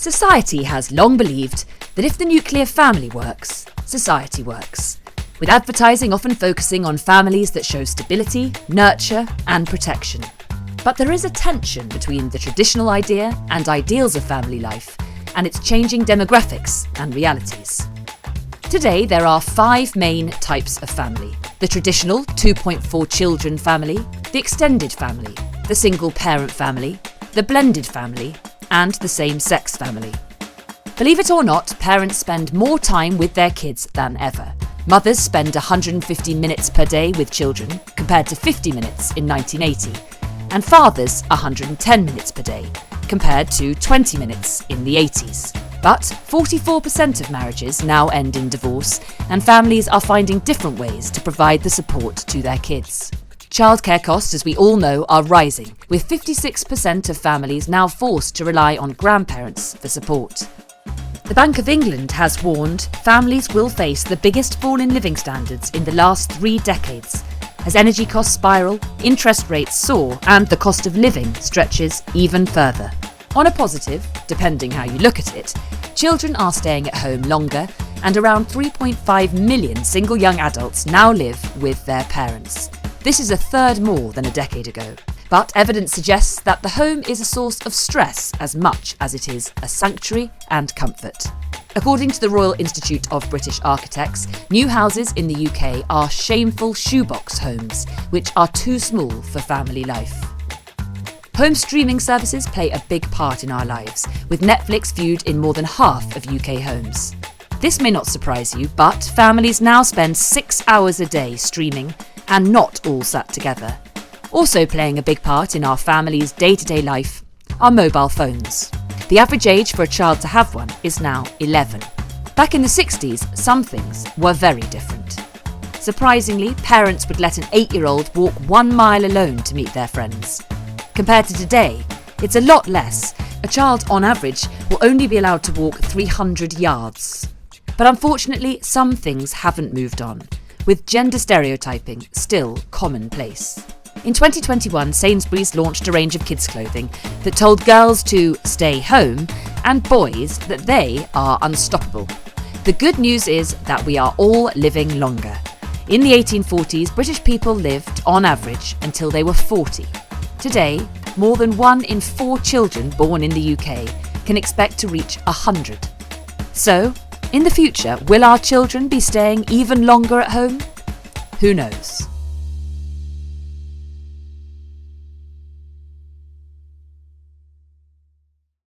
Society has long believed that if the nuclear family works, society works, with advertising often focusing on families that show stability, nurture and protection. But there is a tension between the traditional idea and ideals of family life and its changing demographics and realities. Today there are 5 main types of family: the traditional 2.4 children family, the extended family, the single parent family, the blended family, and the same-sex family. Believe it or not, parents spend more time with their kids than ever. Mothers spend 150 minutes per day with children, compared to 50 minutes in 1980, and fathers 110 minutes per day, compared to 20 minutes in the 80s. But 44% of marriages now end in divorce, and families are finding different ways to provide the support to their kids. Childcare costs, as we all know, are rising, with 56% of families now forced to rely on grandparents for support. The Bank of England has warned families will face the biggest fall in living standards in the last 3 decades, as energy costs spiral, interest rates soar, and the cost of living stretches even further. On a positive, depending how you look at it, children are staying at home longer, and around 3.5 million single young adults now live with their parents. This is a third more than a decade ago. But evidence suggests that the home is a source of stress as much as it is a sanctuary and comfort. According to the Royal Institute of British Architects, new houses in the UK are shameful shoebox homes, which are too small for family life. Home streaming services play a big part in our lives, with Netflix viewed in more than half of UK homes. This may not surprise you, but families now spend 6 hours a day streaming, and not all sat together. Also playing a big part in our family's day-to-day life are mobile phones. The average age for a child to have one is now 11. Back in the 60s, some things were very different. Surprisingly, parents would let an 8-year-old walk 1 mile alone to meet their friends. Compared to today, it's a lot less. A child, on average, will only be allowed to walk 300 yards. But unfortunately, some things haven't moved on, with gender stereotyping still commonplace. In 2021, Sainsbury's launched a range of kids' clothing that told girls to stay home and boys that they are unstoppable. The good news is that we are all living longer. In the 1840s, British people lived, on average, until they were 40. Today, more than 1 in 4 children born in the UK can expect to reach 100. So, in the future, will our children be staying even longer at home? Who knows?